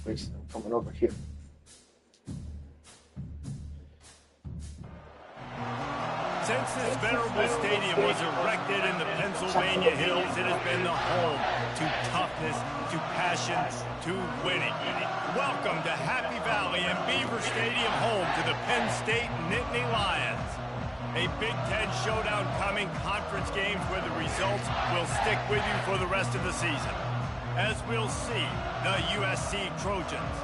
Please, I'm coming over here. Since this venerable stadium was erected in the Pennsylvania Hills, it has been the home to toughness, to passion, to winning. Welcome to Happy Valley and Beaver Stadium, home to the Penn State Nittany Lions. A Big Ten showdown coming, conference games where the results will stick with you for the rest of the season. As we'll see, the USC Trojans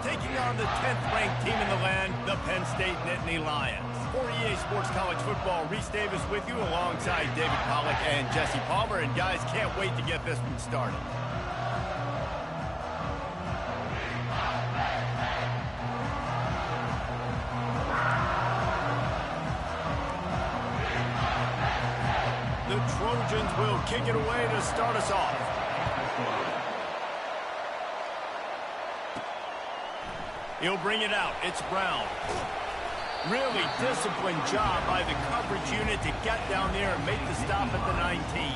taking on the 10th-ranked team in the land, the Penn State Nittany Lions. For EA Sports College Football, Reese Davis with you alongside David Pollack and Jesse Palmer. And guys, can't wait to get this one started. The Trojans will kick it away to start us off. He'll bring it out. It's Brown. Really disciplined job by the coverage unit to get down there and make the stop at the 19.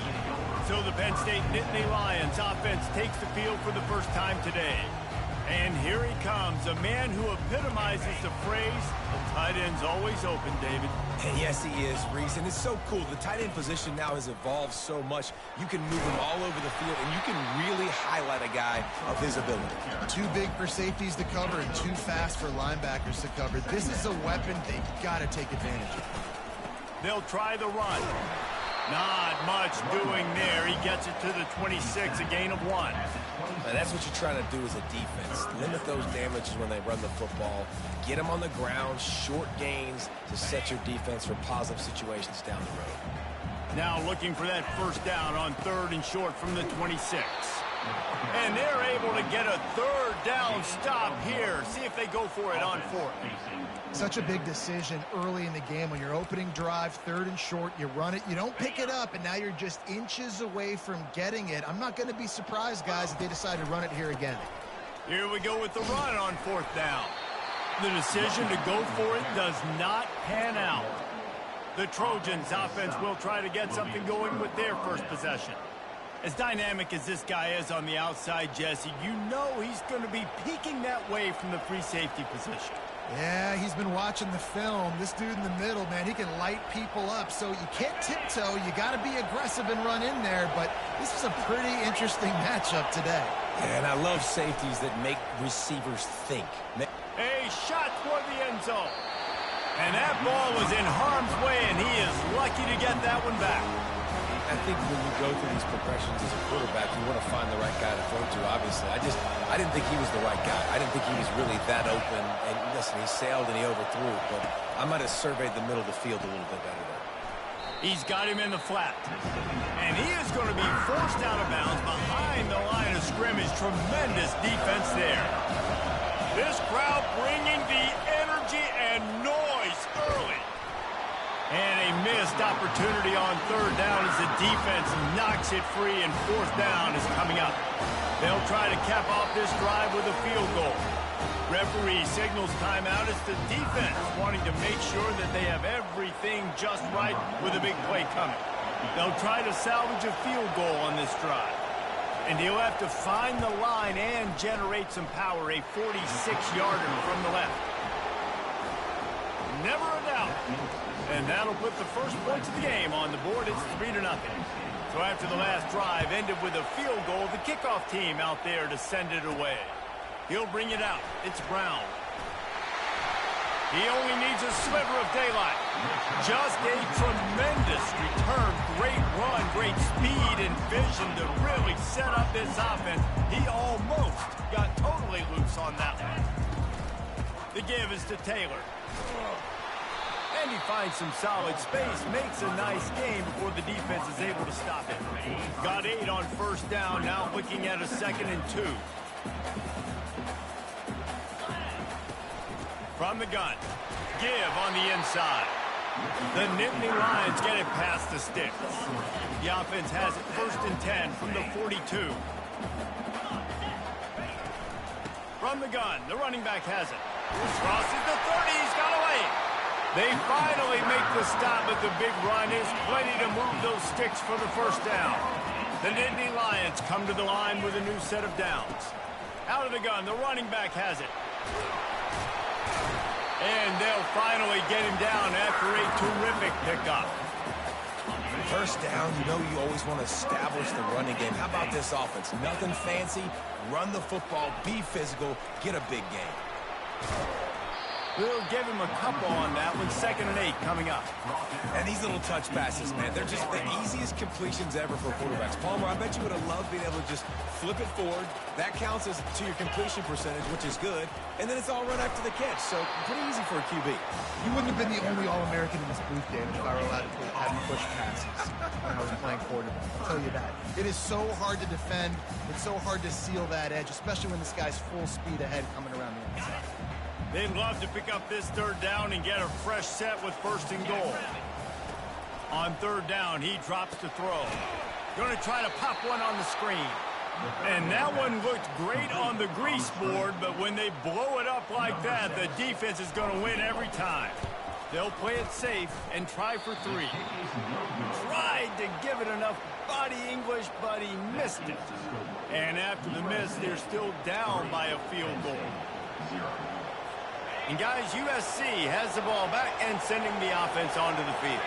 So the Penn State Nittany Lions offense takes the field for the first time today. And here he comes, a man who epitomizes the phrase, the tight end's always open, David. And yes, he is, Reese, and it's so cool. The tight end position now has evolved so much. You can move him all over the field, and you can really highlight a guy of his ability. Too big for safeties to cover and too fast for linebackers to cover. This is a weapon they've got to take advantage of. They'll try the run. Not much doing there. He gets it to the 26, a gain of 1. And that's what you're trying to do as a defense. Limit those damages when they run the football. Get them on the ground, short gains to set your defense for positive situations down the road. Now looking for that first down on 3rd and short from the 26. And they're able to get a 3rd down stop here. See if they go for it on 4th. Such a big decision early in the game. When you're opening drive, 3rd and short, you run it, you don't pick it up, and now you're just inches away from getting it. I'm not going to be surprised, guys, if they decide to run it here again. Here we go with the run on 4th down. The decision to go for it does not pan out. The Trojans offense will try to get something going with their first possession. As dynamic as this guy is on the outside, Jesse, you know he's going to be peeking that way from the free safety position. Yeah, he's been watching the film. This dude in the middle, man, he can light people up. So you can't tiptoe. You got to be aggressive and run in there. But this is a pretty interesting matchup today. And I love safeties that make receivers think. A shot toward the end zone. And that ball was in harm's way, and he is lucky to get that one back. I think when you go through these progressions as a quarterback, you want to find the right guy to throw to, obviously. I didn't think he was the right guy. I didn't think he was really that open. And listen, he sailed and he overthrew it, but I might have surveyed the middle of the field a little bit better there. He's got him in the flat. And he is going to be forced out of bounds behind the line of scrimmage. Tremendous defense there. This crowd bringing the energy and noise early. And a missed opportunity on 3rd down as the defense knocks it free, and 4th down is coming up. They'll try to cap off this drive with a field goal. Referee signals timeout as the defense wanting to make sure that they have everything just right with a big play coming. They'll try to salvage a field goal on this drive. And he'll have to find the line and generate some power, a 46-yarder from the left. Never a doubt. And that'll put the first points of the game on the board. It's 3-0. So after the last drive ended with a field goal, the kickoff team out there to send it away. He'll bring it out. It's Brown. He only needs a sliver of daylight. Just a tremendous return. Great run, great speed and vision to really set up this offense. He almost got totally loose on that one. The give is to Taylor. And he finds some solid space, makes a nice game before the defense is able to stop it. Got 8 on first down, now looking at a 2nd and 2. From the gun, give on the inside. The Nittany Lions get it past the sticks. The offense has it 1st and 10 from the 42. From the gun, the running back has it. Crosses the 30, he's got away. They finally make the stop, but the big run is plenty to move those sticks for the first down. The Nittany Lions come to the line with a new set of downs. Out of the gun, the running back has it. And they'll finally get him down after a terrific pickup. First down, you know you always want to establish the running game. How about this offense? Nothing fancy. Run the football, be physical, get a big gain. We'll give him a couple on that one. 2nd and 8 coming up. And these little touch passes, man, they're just the easiest completions ever for quarterbacks. Palmer, I bet you would have loved being able to just flip it forward. That counts as to your completion percentage, which is good. And then it's all run after the catch. So pretty easy for a QB. You wouldn't have been the only All-American in this booth, David, if I were allowed to have you push passes when I was playing quarterback. I'll tell you that. It is so hard to defend. It's so hard to seal that edge, especially when this guy's full speed ahead coming around the inside. They'd love to pick up this 3rd down and get a fresh set with 1st and goal. On 3rd down, he drops to throw. Going to try to pop one on the screen. And that one looked great on the grease board, but when they blow it up like that, the defense is going to win every time. They'll play it safe and try for 3. Tried to give it enough body English, but he missed it. And after the miss, they're still down by a field goal. And guys, USC has the ball back and sending the offense onto the field.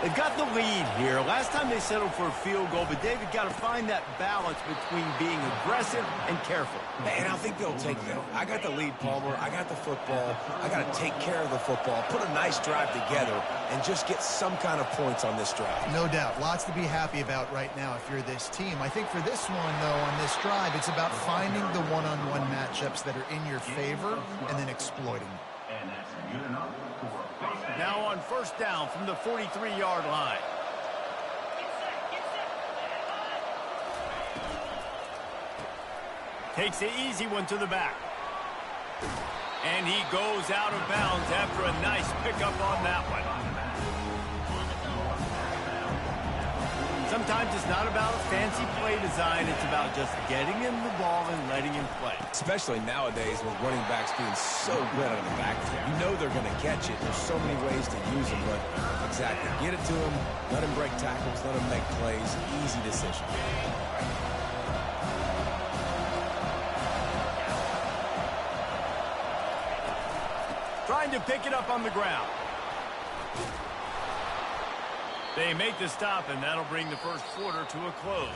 They've got the lead here. Last time they settled for a field goal, but David got to find that balance between being aggressive and careful. And I think they'll take that. I got the lead, Palmer. I got the football. I got to take care of the football, put a nice drive together, and just get some kind of points on this drive. No doubt. Lots to be happy about right now if you're this team. I think for this one, though, on this drive, it's about finding the one-on-one matchups that are in your favor and then exploiting them. Now on 1st down from the 43-yard line. Takes the easy one to the back. And he goes out of bounds after a nice pickup on that one. Sometimes it's not about fancy play design. It's about just getting him the ball and letting him play. Especially nowadays with running backs being so good out of the backfield. You know they're going to catch it. There's so many ways to use them, but exactly. Get it to him, let him break tackles, let him make plays. Easy decision. Trying to pick it up on the ground. They make the stop, and that'll bring the first quarter to a close.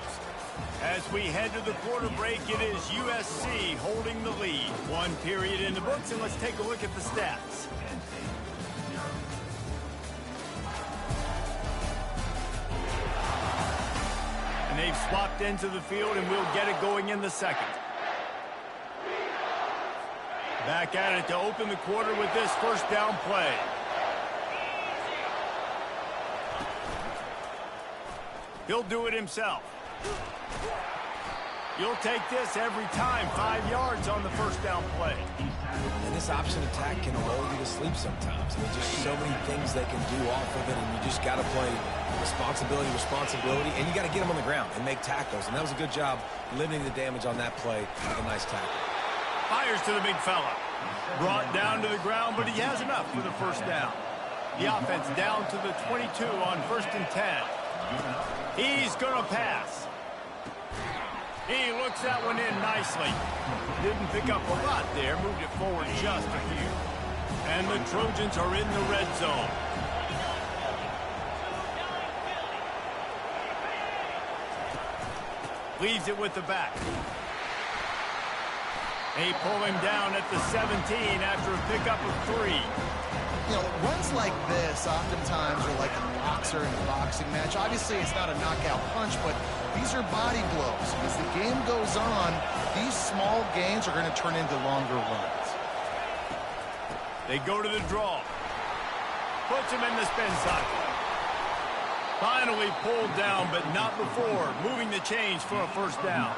As we head to the quarter break, it is USC holding the lead. 1 period in the books, and let's take a look at the stats. And they've swapped into the field, and we'll get it going in the 2nd. Back at it to open the quarter with this 1st down play. He'll do it himself. You'll take this every time. 5 yards on the 1st down play. And this option attack can lull you to sleep sometimes. I mean, just so many things they can do off of it, and you just got to play responsibility, and you got to get them on the ground and make tackles. And that was a good job limiting the damage on that play with a nice tackle. Fires to the big fella. Brought down to the ground, but he has enough for the 1st down. The offense down to the 22 on 1st and 10. He's going to pass. He looks that one in nicely. Didn't pick up a lot there. Moved it forward just a few. And the Trojans are in the red zone. Leaves it with the back. They pull him down at the 17 after a pickup of 3. You know, runs like this oftentimes are like a boxer in a boxing match. Obviously, it's not a knockout punch, but these are body blows. As the game goes on, these small gains are going to turn into longer runs. They go to the draw. Puts him in the spin cycle. Finally pulled down, but not before moving the chains for a first down.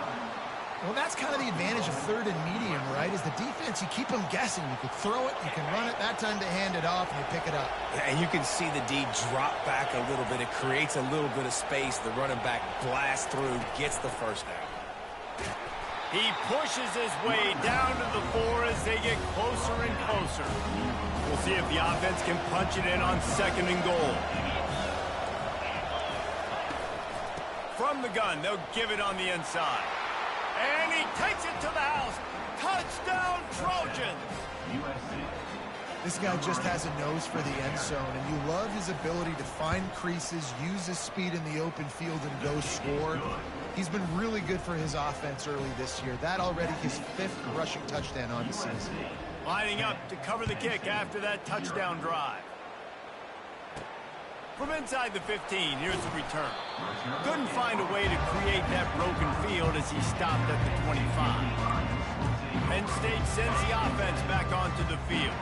Well, that's kind of the advantage of third and medium, right? Is the defense, you keep them guessing. You can throw it, you can run it. That time to hand it off, and you pick it up. Yeah, and you can see the D drop back a little bit. It creates a little bit of space. The running back blasts through, gets the first down. He pushes his way down to the 4 as they get closer and closer. We'll see if the offense can punch it in on 2nd and goal. From the gun, they'll give it on the inside. And he takes it to the house. Touchdown, Trojans! This guy just has a nose for the end zone, and you love his ability to find creases, use his speed in the open field, and go score. He's been really good for his offense early this year. That already his 5th rushing touchdown on the season. Lining up to cover the kick after that touchdown drive. From inside the 15, here's the return. Couldn't find a way to create that broken field as he stopped at the 25. Penn State sends the offense back onto the field.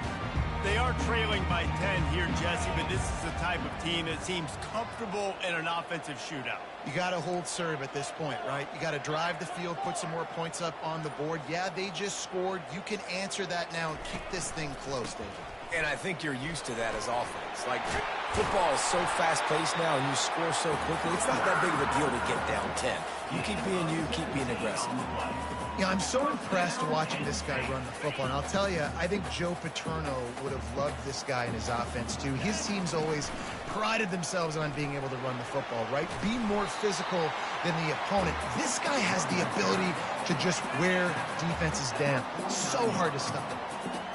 They are trailing by 10 here, Jesse, but this is the type of team that seems comfortable in an offensive shootout. You got to hold serve at this point, right? You got to drive the field, put some more points up on the board. Yeah, they just scored. You can answer that now and keep this thing close, David. And I think you're used to that as offense. Like, football is so fast-paced now, and you score so quickly, it's not that big of a deal to get down 10. You keep being you, keep being aggressive. Yeah, I'm so impressed watching this guy run the football. And I'll tell you, I think Joe Paterno would have loved this guy in his offense, too. His teams always prided themselves on being able to run the football, right? Be more physical than the opponent. This guy has the ability to just wear defenses down. So hard to stop.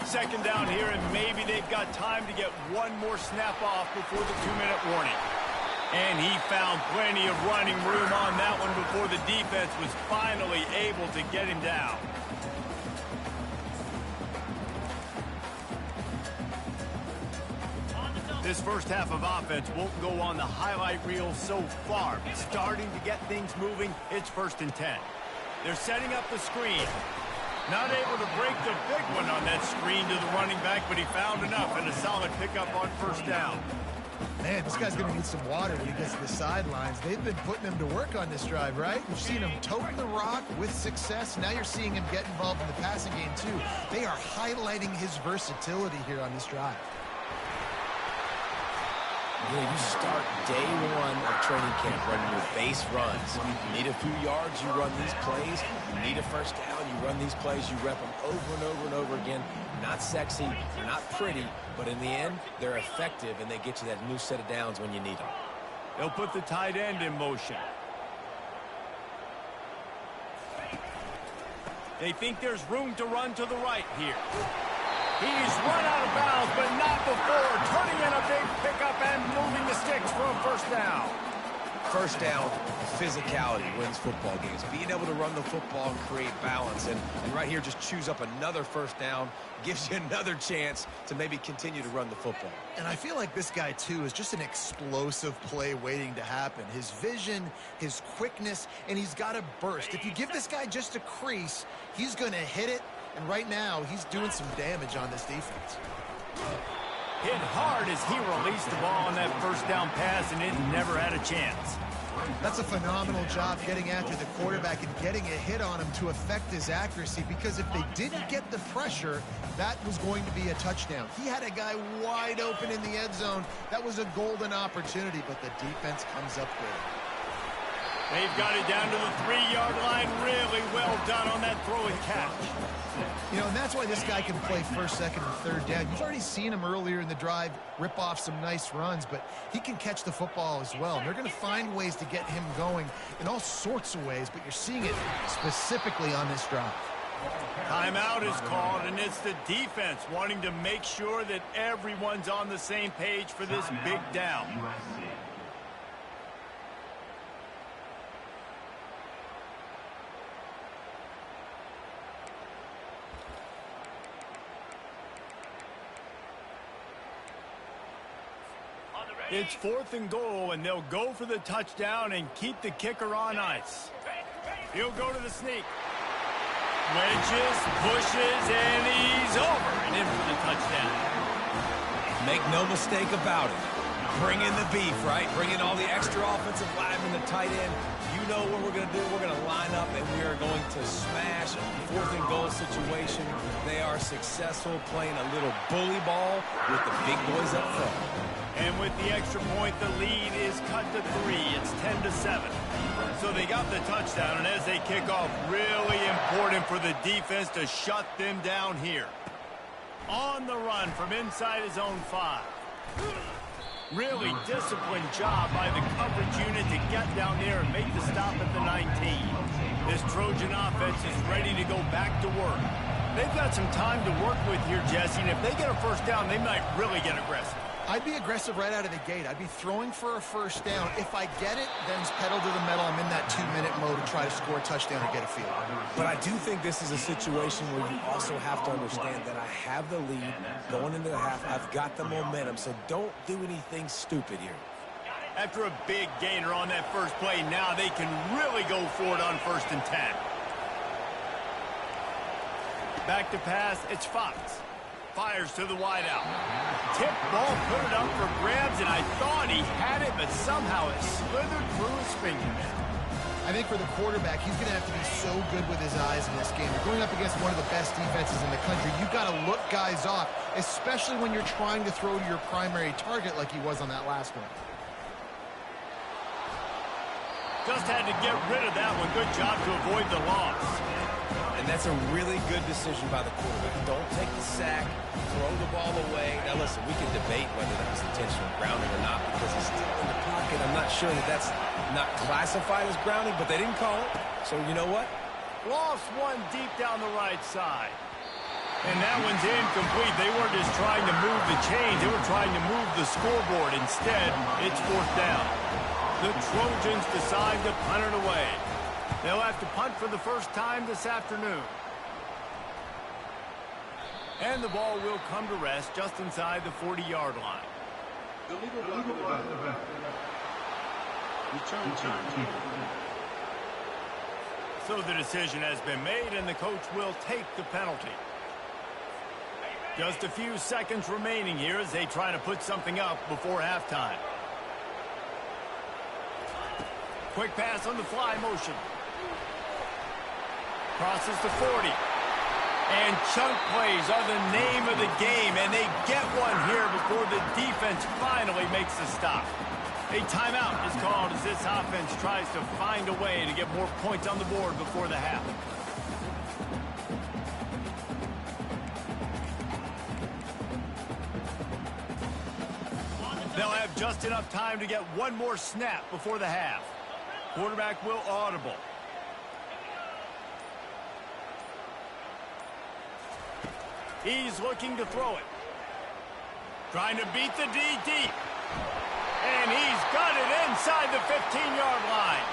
2nd down here, and maybe they've got time to get one more snap off before the 2-minute warning. And he found plenty of running room on that one before the defense was finally able to get him down. This first half of offense won't go on the highlight reel so far. But starting to get things moving, it's 1st and 10. They're setting up the screen. Not able to break the big one on that screen to the running back, but he found enough and a solid pickup on 1st down. Man, this guy's going to need some water when he gets to the sidelines. They've been putting him to work on this drive, right? You've seen him toting the rock with success. Now you're seeing him get involved in the passing game, too. They are highlighting his versatility here on this drive. You know, you start day 1 of training camp running your base runs. You need a few yards, you run these plays. You need a first down, you run these plays. You rep them over and over and over again. Not sexy, they're not pretty, but in the end, they're effective, and they get you that new set of downs when you need them. They'll put the tight end in motion. They think there's room to run to the right here. He's run out of bounds, but not before turning in a big pickup and moving the sticks for a 1st down. First down, physicality wins football games. Being able to run the football and create balance. And right here, just choose up another 1st down, gives you another chance to maybe continue to run the football. And I feel like this guy, too, is just an explosive play waiting to happen. His vision, his quickness, and he's got a burst. If you give this guy just a crease, he's going to hit it. And right now, he's doing some damage on this defense. Hit hard as he released the ball on that 1st down pass, and it never had a chance. That's a phenomenal job getting after the quarterback and getting a hit on him to affect his accuracy, because if they didn't get the pressure, that was going to be a touchdown. He had a guy wide open in the end zone. That was a golden opportunity, but the defense comes up with it. They've got it down to the 3-yard line. Really well done on that throw and catch. You know, and that's why this guy can play 1st, 2nd, and 3rd down. You've already seen him earlier in the drive rip off some nice runs, but he can catch the football as well. And they're going to find ways to get him going in all sorts of ways, but you're seeing it specifically on this drive. Timeout is called, and it's the defense wanting to make sure that everyone's on the same page for this big down. It's 4th and goal, and they'll go for the touchdown and keep the kicker on ice. He'll go to the sneak. Wedges, pushes, and he's over and in for the touchdown. Make no mistake about it. Bring in the beef, right? Bring in all the extra offensive linemen, the tight end. You know what we're going to do. We're going to line up, and we are going to smash a 4th and goal situation. They are successful playing a little bully ball with the big boys up front. And with the extra point, the lead is cut to 3. It's 10-7. So they got the touchdown, and as they kick off, really important for the defense to shut them down here. On the run from inside his own 5. Really disciplined job by the coverage unit to get down there and make the stop at the 19. This Trojan offense is ready to go back to work. They've got some time to work with here, Jesse, and if they get a first down, they might really get aggressive. I'd be aggressive right out of the gate. I'd be throwing for a first down. If I get it, then it's pedal to the metal. I'm in that 2-minute mode to try to score a touchdown or get a field. But I do think this is a situation where you also have to understand that I have the lead going into the half. I've got the momentum, so don't do anything stupid here. After a big gainer on that first play, now they can really go for it on 1st and 10. Back to pass, it's Fox. Fires to the wideout. Tip ball, put it up for grabs, and I thought he had it, but somehow it slithered through his fingers. I think for the quarterback, he's going to have to be so good with his eyes in this game. You're going up against one of the best defenses in the country. You've got to look guys off, especially when you're trying to throw to your primary target like he was on that last one. Just had to get rid of that one. Good job to avoid the loss. And that's a really good decision by the quarterback. Don't take the sack, throw the ball away. Now, listen, we can debate whether that was intentional grounding or not because he's still in the pocket. I'm not sure that that's not classified as grounding, but they didn't call it. So you know what? Lost one deep down the right side. And that one's incomplete. They weren't just trying to move the chains. They were trying to move the scoreboard. Instead, it's 4th down. The Trojans decide to punt it away. They'll have to punt for the first time this afternoon. And the ball will come to rest just inside the 40-yard line. So the decision has been made, and the coach will take the penalty. Just a few seconds remaining here as they try to put something up before halftime. Quick pass on the fly motion. Crosses to 40. And chunk plays are the name of the game, and they get one here before the defense finally makes the stop. A timeout is called as this offense tries to find a way to get more points on the board before the half. They'll have just enough time to get one more snap before the half. Quarterback will audible. He's looking to throw it. Trying to beat the D deep. And he's got it inside the 15-yard line.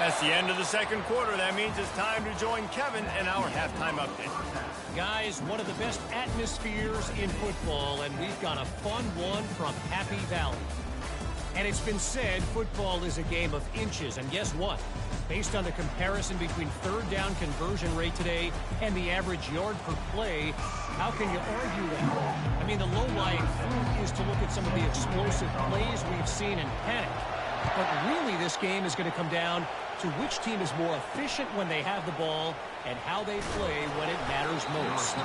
That's the end of the second quarter. That means it's time to join Kevin in our halftime update. Guys, one of the best atmospheres in football, and we've got a fun one from Happy Valley. And it's been said football is a game of inches, and guess what? Based on the comparison between third down conversion rate today and the average yard per play, how can you argue that? I mean, the low-lying fruit is to look at some of the explosive plays we've seen in panic. But really, this game is going to come down to which team is more efficient when they have the ball and how they play when it matters most.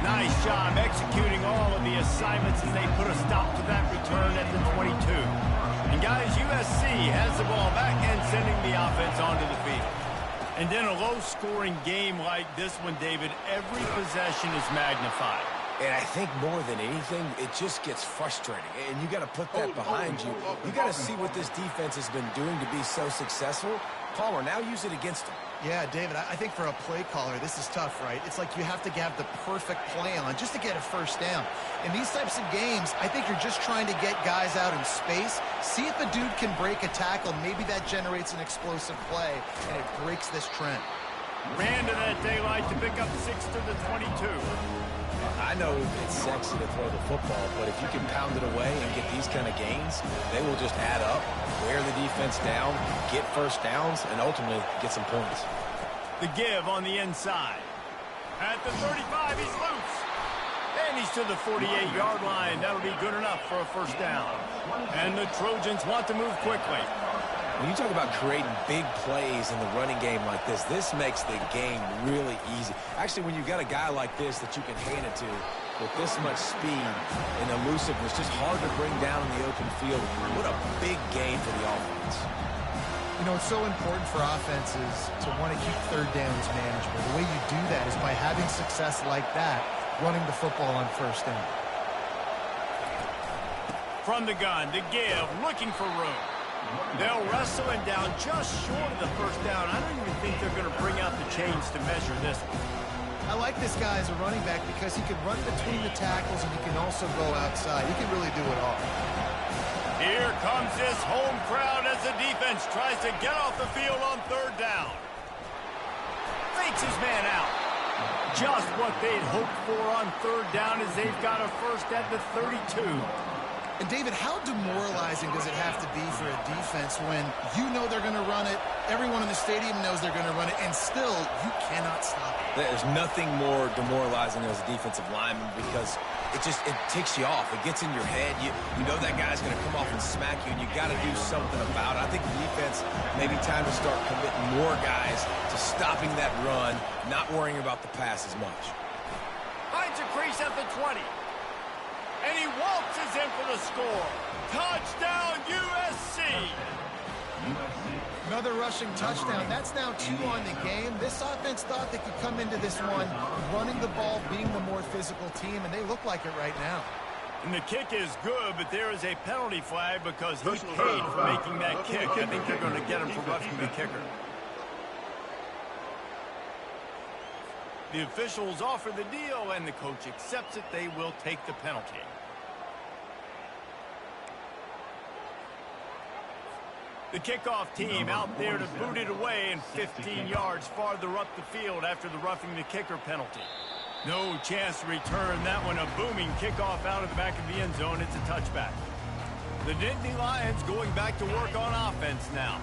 Nice job executing all of the assignments as they put a stop to that return at the 22. And guys, USC has the ball back and sending the offense onto the field. And in a low-scoring game like this one, David, every possession is magnified. And I think more than anything, it just gets frustrating. And you got to put that behind you. You got to see what this defense has been doing to be so successful. Palmer, now use it against them. Yeah, David, I think for a play caller, this is tough, right? It's like you have to have the perfect play on just to get a first down. In these types of games, I think you're just trying to get guys out in space, see if a dude can break a tackle. Maybe that generates an explosive play, and it breaks this trend. Ran to that daylight to pick up 6 to the 22. know it's sexy to throw the football, but if you can pound it away and get these kind of gains, they will just add up, wear the defense down, get first downs, and ultimately get some points. The give on the inside. At the 35, he's loose. And he's to the 48-yard line. That'll be good enough for a first down. And the Trojans want to move quickly. When you talk about creating big plays in the running game like this makes the game really easy. Actually, when you've got a guy like this that you can hand it to with this much speed and elusiveness, just hard to bring down in the open field, what a big gain for the offense. You know, it's so important for offenses to want to keep third downs manageable. The way you do that is by having success like that, running the football on first down. From the gun, the give, looking for room. They'll wrestle him down just short of the first down. I don't even think they're going to bring out the chains to measure this one. I like this guy as a running back because he can run between the tackles and he can also go outside. He can really do it all. Here comes this home crowd as the defense tries to get off the field on third down. Fakes his man out. Just what they'd hoped for on third down as they've got a first at the 32. And, David, how demoralizing does it have to be for a defense when you know they're going to run it, everyone in the stadium knows they're going to run it, and still you cannot stop it? There's nothing more demoralizing as a defensive lineman because it ticks you off. It gets in your head. You know that guy's going to come off and smack you, and you got to do something about it. I think the defense maybe time to start committing more guys to stopping that run, not worrying about the pass as much. Finds a crease at the 20. And he waltzes in for the score. Touchdown, USC! Another rushing touchdown. That's now 2 on the game. This offense thought they could come into this one running the ball, being the more physical team, and they look like it right now. And the kick is good, but there is a penalty flag because he paid for making that kick. I think they're going to get him for roughing the kicker. The officials offer the deal, and the coach accepts it. They will take the penalty. The kickoff team out there to boot it away and 15 yards farther up the field after the roughing the kicker penalty. No chance to return that one. A booming kickoff out of the back of the end zone. It's a touchback. The Nittany Lions going back to work on offense now.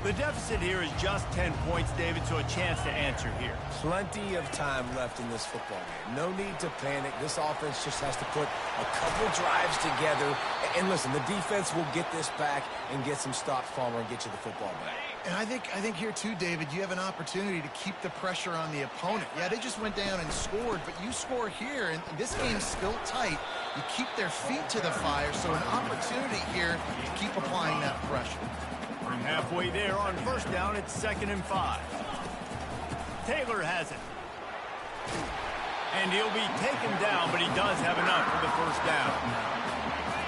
The deficit here is just 10 points, David, so a chance to answer here. Plenty of time left in this football game. No need to panic. This offense just has to put a couple drives together. And listen, the defense will get this back and get some stops, Palmer, and get you the football back. And I think here too, David, you have an opportunity to keep the pressure on the opponent. Yeah, they just went down and scored, but you score here, and this game's still tight. You keep their feet to the fire, so an opportunity here to keep applying that pressure. Halfway there on first down, it's 2nd and 5. Taylor has it. And he'll be taken down, but he does have enough for the first down.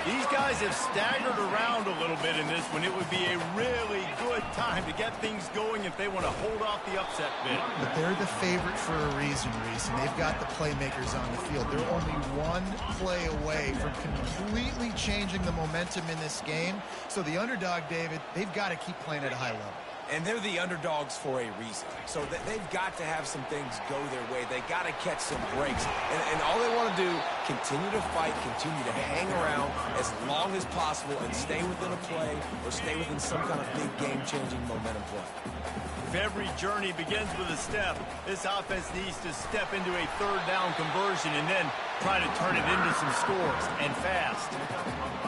These guys have staggered around a little bit in this one. It would be a really good time to get things going if they want to hold off the upset bid. But they're the favorite for a reason, Reese, and they've got the playmakers on the field. They're only one play away from completely changing the momentum in this game. So the underdog, David, they've got to keep playing at a high level. And they're the underdogs for a reason. So they've got to have some things go their way. They got to catch some breaks. And all they want to do, continue to fight, continue to hang around as long as possible and stay within a play or stay within some kind of big game-changing momentum play. If every journey begins with a step, this offense needs to step into a third down conversion and then try to turn it into some scores, and fast.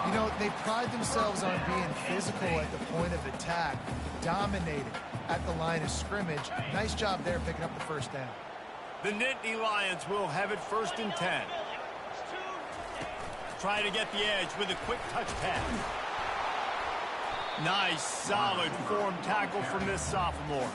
You know, they pride themselves on being physical at the point of attack, dominating at the line of scrimmage. Nice job there picking up the first down. The Nittany Lions will have it 1st and 10. Try to get the edge with a quick touch pass. Nice, solid form tackle from this sophomore.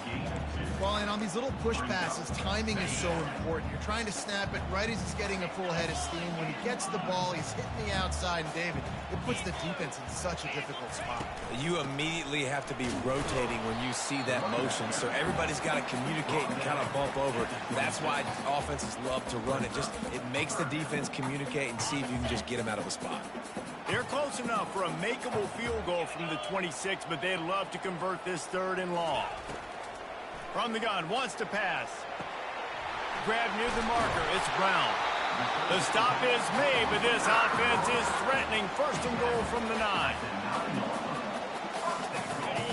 Well, and on these little push passes, timing is so important. You're trying to snap it right as he's getting a full head of steam. When he gets the ball, he's hitting the outside, and David, it puts the defense in such a difficult spot. You immediately have to be rotating when you see that motion, so everybody's got to communicate and kind of bump over. That's why offenses love to run it. It makes the defense communicate and see if you can just get them out of a spot. They're close enough for a makeable field goal from the 26, but they'd love to convert this 3rd and long. From the gun, wants to pass. Grab near the marker, it's Brown. The stop is made, but this offense is threatening first and goal from the 9.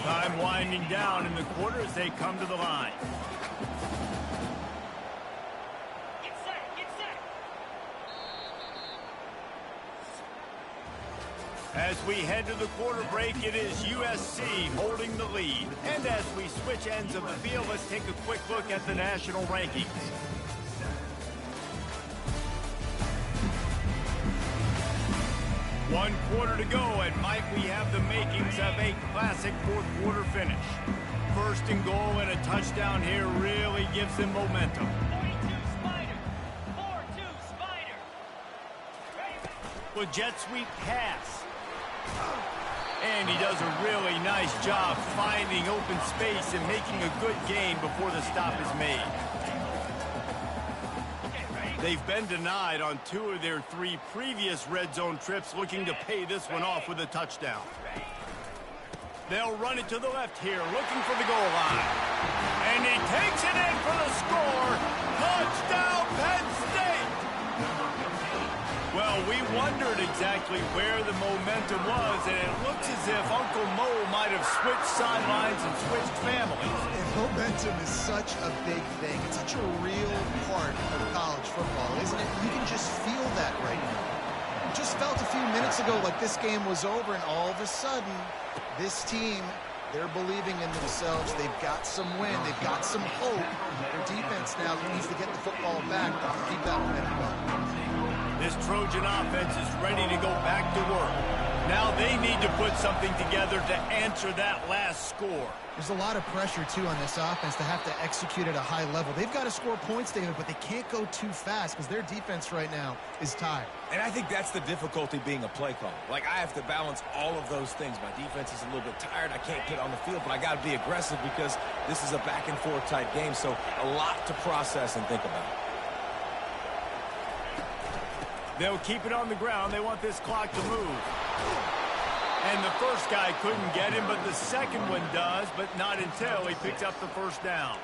Time winding down in the quarter as they come to the line. Get set. As we head to the quarter break, it is USC holding the lead. And as we switch ends of the field, let's take a quick look at the national rankings. One quarter to go, and Mike, we have the makings of a classic fourth quarter finish. First and goal and a touchdown here really gives them momentum. 42 Spider. 4-2 Spider. With jet sweep pass. And he does a really nice job finding open space and making a good gain before the stop is made. They've been denied on 2 of their 3 previous red zone trips, looking to pay this one off with a touchdown. They'll run it to the left here, looking for the goal line. And he takes it in for the score. Touchdown, Penn State! Well, we wondered exactly where the momentum was, and it looks as if Uncle Mo might have switched sidelines and switched families. And momentum is such a big thing. It's such a real part of college football, isn't it? You can just feel that right now. It just felt a few minutes ago like this game was over, and all of a sudden, this team, they're believing in themselves. They've got some wind. They've got some hope. Their defense now needs to get the football back to keep that momentum going. This Trojan offense is ready to go back to work. Now they need to put something together to answer that last score. There's a lot of pressure, too, on this offense to have to execute at a high level. They've got to score points, David, but they can't go too fast because their defense right now is tired. And I think that's the difficulty being a play caller. Like, I have to balance all of those things. My defense is a little bit tired. I can't get on the field, but I got to be aggressive because this is a back-and-forth type game, so a lot to process and think about. They'll keep it on the ground. They want this clock to move. And the first guy couldn't get him, but the second one does, but not until he picks up the first down.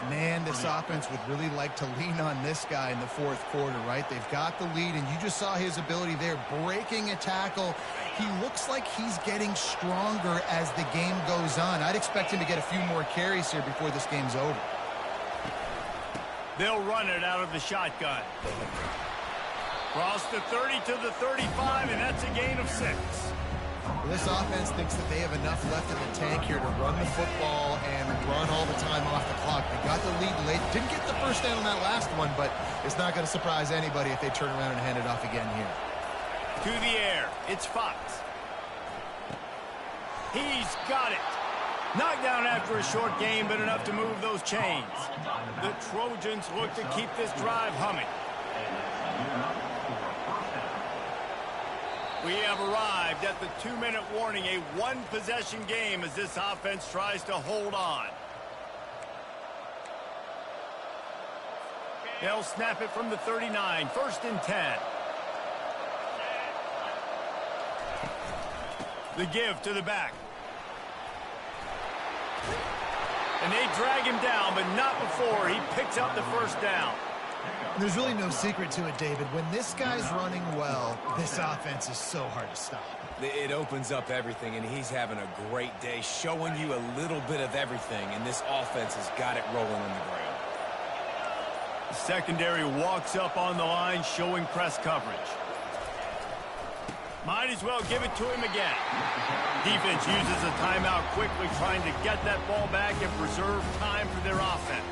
Man, this offense would really like to lean on this guy in the fourth quarter, right? They've got the lead, and you just saw his ability there, breaking a tackle. He looks like he's getting stronger as the game goes on. I'd expect him to get a few more carries here before this game's over. They'll run it out of the shotgun. Cross the 30 to the 35, and that's a gain of 6. This offense thinks that they have enough left in the tank here to run the football and run all the time off the clock. They got the lead late. Didn't get the first down on that last one, but it's not going to surprise anybody if they turn around and hand it off again here. To the air. It's Fox. He's got it. Knocked down after a short game, but enough to move those chains. The Trojans look to keep this drive humming. We have arrived at the 2-minute warning, a one-possession game as this offense tries to hold on. They'll snap it from the 39, 1st and 10. The give to the back. And they drag him down, but not before he picks up the first down. There's really no secret to it, David. When this guy's running well, this offense is so hard to stop. It opens up everything, and he's having a great day, showing you a little bit of everything, and this offense has got it rolling on the ground. The secondary walks up on the line, showing press coverage. Might as well give it to him again. Defense uses a timeout quickly, trying to get that ball back and preserve time for their offense.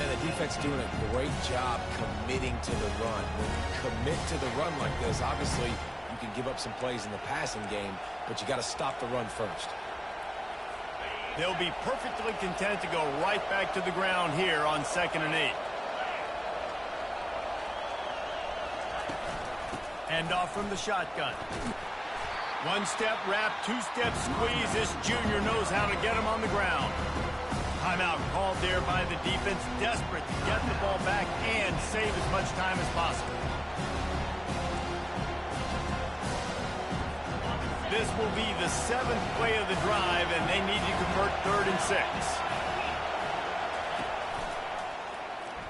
And the defense doing a great job committing to the run. When you commit to the run like this, obviously you can give up some plays in the passing game, but you got to stop the run first. They'll be perfectly content to go right back to the ground here on 2nd and 8. Hand off from the shotgun. One-step wrap, two-step squeeze. This junior knows how to get him on the ground. Timeout called there by the defense, desperate to get the ball back and save as much time as possible. This will be the 7th play of the drive, and they need to convert 3rd and 6.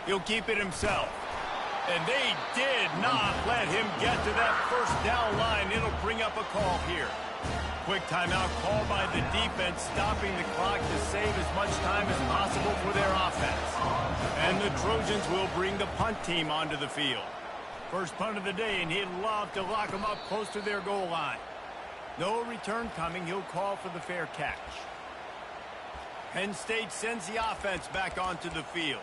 He'll keep it himself. And they did not let him get to that first down line. It'll bring up a call here. Quick timeout called by the defense, stopping the clock to save as much time as possible for their offense. And the Trojans will bring the punt team onto the field. First punt of the day, and he'd love to lock them up close to their goal line. No return coming. He'll call for the fair catch. Penn State sends the offense back onto the field.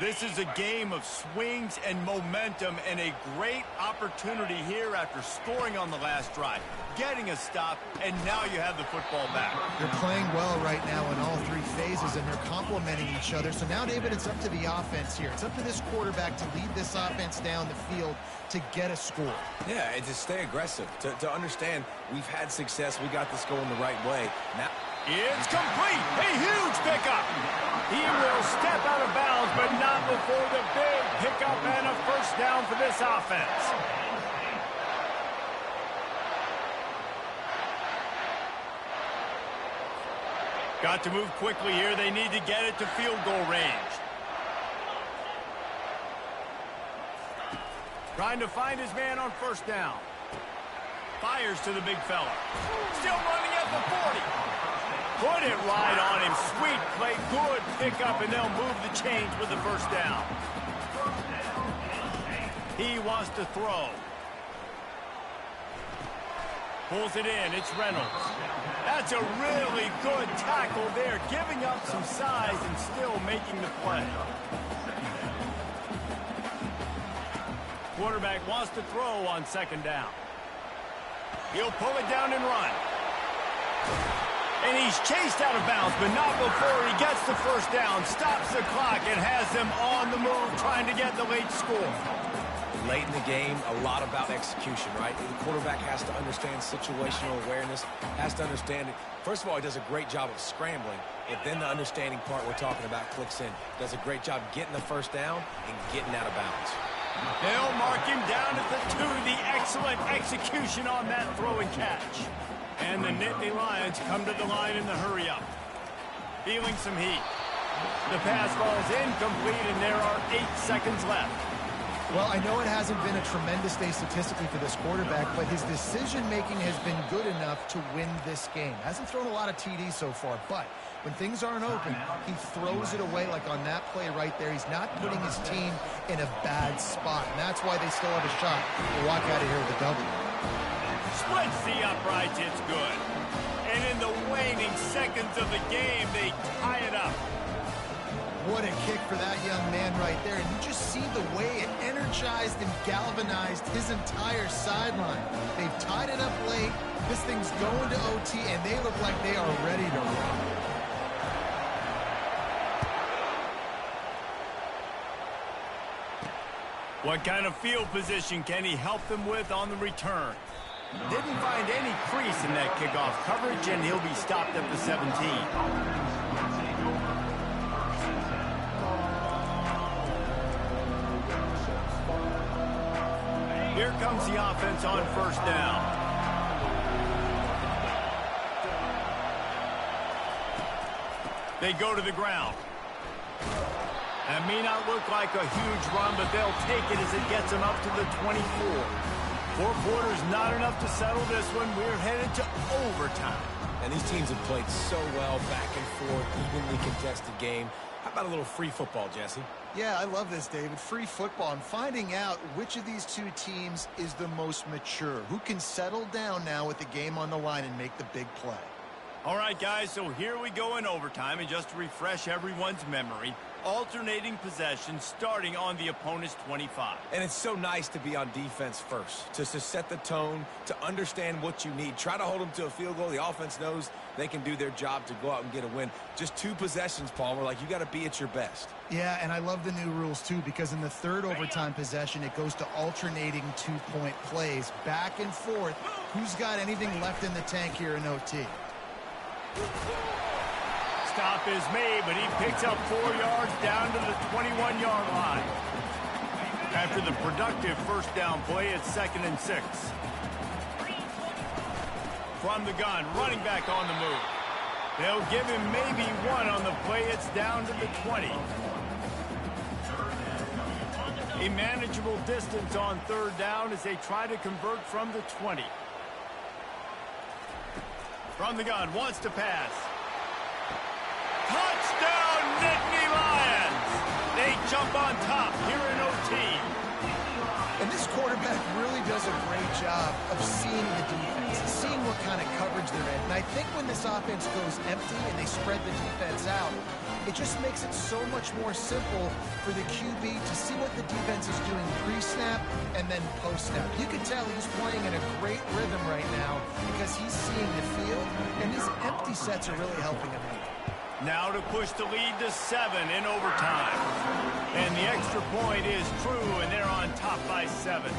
This is a game of swings and momentum, and a great opportunity here after scoring on the last drive, getting a stop, and now you have the football back. They're playing well right now in all three phases, and they're complementing each other. So now, David, it's up to the offense here. It's up to this quarterback to lead this offense down the field to get a score. Yeah, and to stay aggressive, to understand we've had success. We got this going the right way. Now it's complete. A huge pickup. He will step out of bounds, but not before the big pickup and a first down for this offense. Got to move quickly here. They need to get it to field goal range. Trying to find his man on first down. Fires to the big fella. Still running at the 40. Put it right on him. Sweet play. Good pickup, and they'll move the chains with the first down. He wants to throw. Pulls it in. It's Reynolds. That's a really good tackle there, giving up some size and still making the play. Quarterback wants to throw on second down. He'll pull it down and run. And he's chased out of bounds, but not before he gets the first down, stops the clock, and has them on the move trying to get the late score. late in the game, a lot about execution, right? The quarterback has to understand situational awareness, has to understand it. First of all, he does a great job of scrambling, but then the understanding part we're talking about clicks in. Does a great job getting the first down and getting out of bounds. They'll mark him down at the 2. The excellent execution on that throw and catch. And the Nittany Lions come to the line in the hurry-up. Feeling some heat. The pass falls incomplete, and there are 8 seconds left. Well, I know it hasn't been a tremendous day statistically for this quarterback, but his decision-making has been good enough to win this game. Hasn't thrown a lot of TDs so far, but when things aren't open, he throws it away like on that play right there. He's not putting his team in a bad spot, and that's why they still have a shot to walk out of here with a W. Splits the uprights, it's good. And in the waning seconds of the game, they tie it up. What a kick for that young man right there. And you just see the way it energized and galvanized his entire sideline. They've tied it up late. This thing's going to OT, and they look like they are ready to run. What kind of field position can he help them with on the return? Didn't find any crease in that kickoff coverage, and he'll be stopped at the 17. Here comes the offense on first down. They go to the ground. That may not look like a huge run, but they'll take it as it gets them up to the 24. 4 quarters, not enough to settle this one. We're headed to overtime. And these teams have played so well, back and forth, evenly contested game. How about a little free football, Jesse? Yeah, I love this, David. Free football. I'm finding out which of these two teams is the most mature, who can settle down now with the game on the line and make the big play. All right, guys, so here we go in overtime, and just to refresh everyone's memory, alternating possession starting on the opponent's 25. And it's so nice to be on defense first, to set the tone, to understand what you need. Try to hold them to a field goal. The offense knows they can do their job to go out and get a win. Just 2 possessions, Paul. We're like, you got to be at your best. Yeah, and I love the new rules, too, because in the 3rd overtime possession, it goes to alternating 2-point plays, back and forth. Who's got anything left in the tank here in OT? Stop is made, but he picks up 4 yards down to the 21-yard line. After the productive first down play, it's 2nd and 6. From the gun, running back on the move. They'll give him maybe 1 on the play. It's down to the 20. A manageable distance on third down as they try to convert from the 20. From the gun, wants to pass. Touchdown, Nittany Lions! They jump on top here in OT. And this quarterback really does a great job of seeing the defense, seeing what kind of coverage they're in. And I think when this offense goes empty and they spread the defense out, it just makes it so much more simple for the QB to see what the defense is doing pre-snap and then post-snap. You can tell he's playing in a great rhythm right now because he's seeing the field, and these empty sets are really helping him out. Now to push the lead to 7 in overtime. And the extra point is true, and they're on top by 7.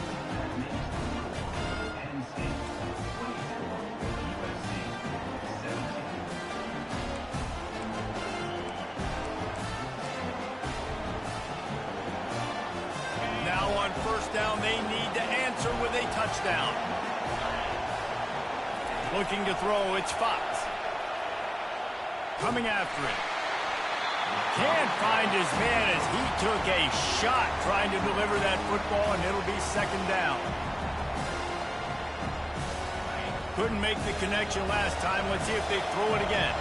Now on first down, they need to answer with a touchdown. Looking to throw, it's Fox. Coming after it. Can't find his man as he took a shot trying to deliver that football, and it'll be second down. Couldn't make the connection last time. Let's see if they throw it again.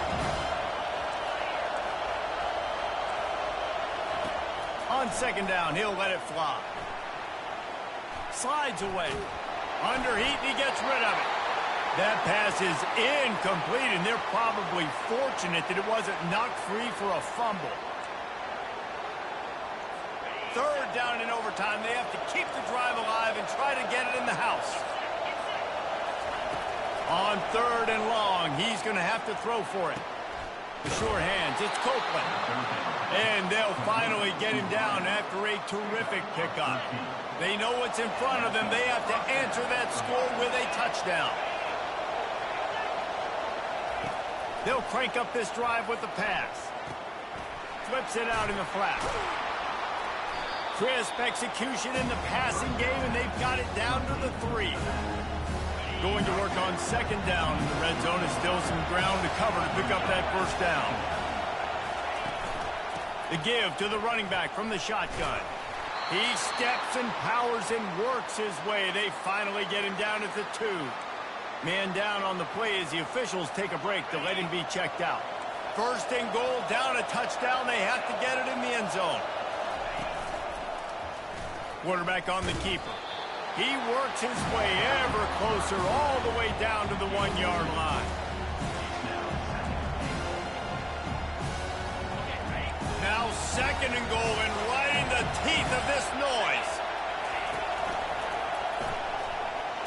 On second down, he'll let it fly. Slides away. Under heat, and he gets rid of it. That pass is incomplete, and they're probably fortunate that it wasn't knocked free for a fumble. Third down in overtime. They have to keep the drive alive and try to get it in the house. On third and long, he's going to have to throw for it. The sure hands, it's Copeland. And they'll finally get him down after a terrific pickup. They know what's in front of them. They have to answer that score with a touchdown. They'll crank up this drive with the pass. Flips it out in the flat. Crisp execution in the passing game, and they've got it down to the 3. Going to work on second down. The red zone is still some ground to cover to pick up that first down. The give to the running back from the shotgun. He steps and powers and works his way. They finally get him down at the 2. Man down on the play as the officials take a break to let him be checked out. First and goal, down a touchdown. They have to get it in the end zone. Quarterback on the keeper. He works his way ever closer all the way down to the 1-yard line. Now second and goal, and right in the teeth of this noise.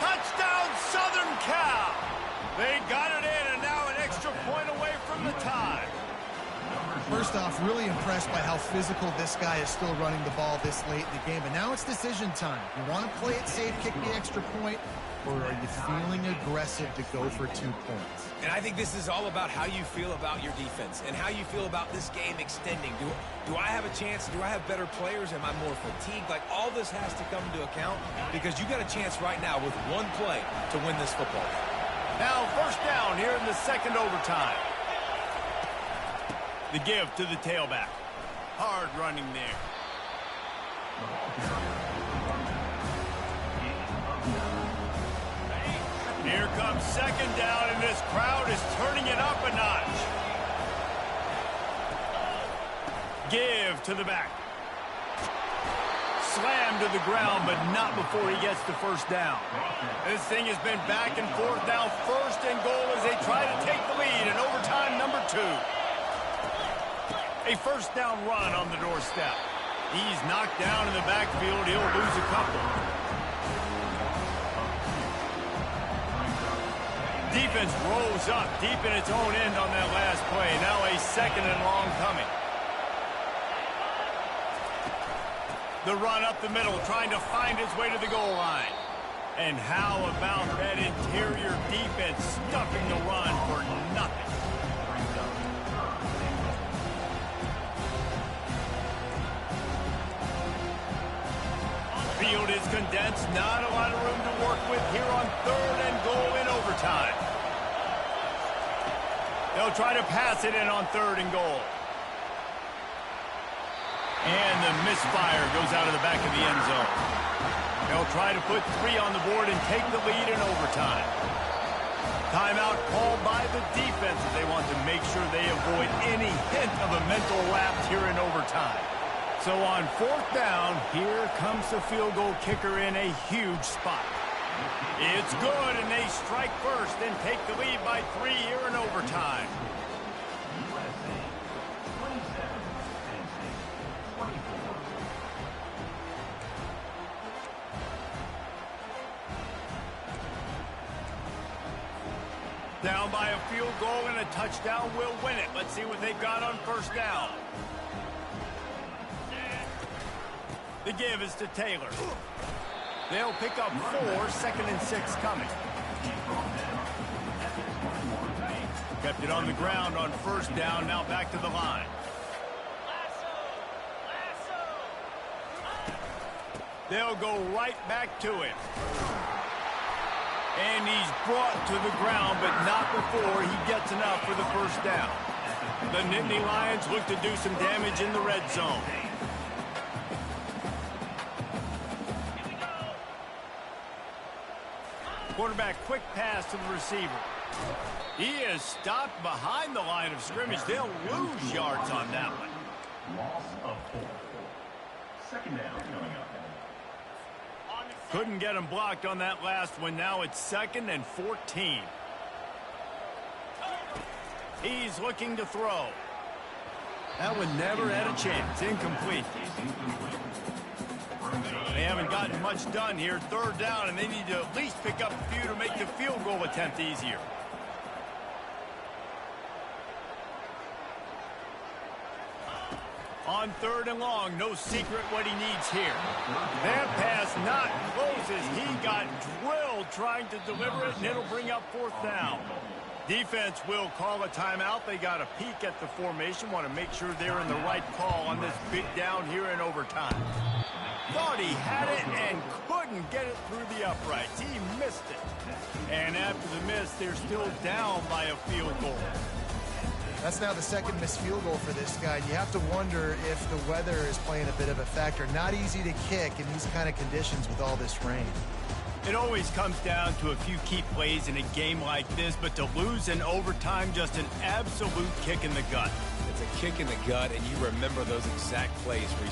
Touchdown, Southern Cal! They got it in, and now an extra point away from the tie. First off, really impressed by how physical this guy is still running the ball this late in the game. But now it's decision time. You want to play it safe, kick the extra point, or are you feeling aggressive to go for 2 points? And I think this is all about how you feel about your defense and how you feel about this game extending. Do I have a chance? Do I have better players? Am I more fatigued? Like, all this has to come into account because you got a chance right now with one play to win this football game. Now first down here in the second overtime. The give to the tailback. Hard running there. Here comes second down, and this crowd is turning it up a notch. Give to the back. Slammed to the ground, but not before he gets the first down. This thing has been back and forth. Now first and goal as they try to take the lead in overtime number 2. A first down run on the doorstep. He's knocked down in the backfield. He'll lose a couple. Defense rolls up deep in its own end on that last play. Now a second and long coming. The run up the middle, trying to find his way to the goal line. And how about that interior defense stuffing the run for nothing? Field is condensed. Not a lot of room to work with here on third and goal in overtime. They'll try to pass it in on third and goal. And the misfire goes out of the back of the end zone. They'll try to put 3 on the board and take the lead in overtime. Timeout called by the defense as they want to make sure they avoid any hint of a mental lapse here in overtime. So on 4th down, here comes the field goal kicker in a huge spot. It's good, and they strike first and take the lead by 3 here in overtime. Down by a field goal and a touchdown will win it. Let's see what they've got on 1st down. The give is to Taylor. They'll pick up 4, 2nd and 6 coming. Kept it on the ground on 1st down, now back to the line. They'll go right back to him. And he's brought to the ground, but not before he gets enough for the 1st down. The Nittany Lions look to do some damage in the red zone. Quarterback quick pass to the receiver. He is stopped behind the line of scrimmage. They'll lose yards on that one. Loss of 4. 2nd down coming up. Couldn't get him blocked on that last one. Now it's 2nd and 14. He's looking to throw. That one never had a chance. Incomplete. They haven't gotten much done here. 3rd down, and they need to at least pick up a few to make the field goal attempt easier. On 3rd and long, no secret what he needs here. That pass not close as he got drilled trying to deliver it, and it'll bring up 4th down. Defense will call a timeout. They got a peek at the formation, want to make sure they're in the right call on this big down here in overtime. Thought he had it and couldn't get it through the uprights. He missed it. And after the miss, they're still down by a field goal. That's now the 2nd missed field goal for this guy. You have to wonder if the weather is playing a bit of a factor. Not easy to kick in these kind of conditions with all this rain. It always comes down to a few key plays in a game like this, but to lose in overtime, just an absolute kick in the gut. It's a kick in the gut, and you remember those exact plays where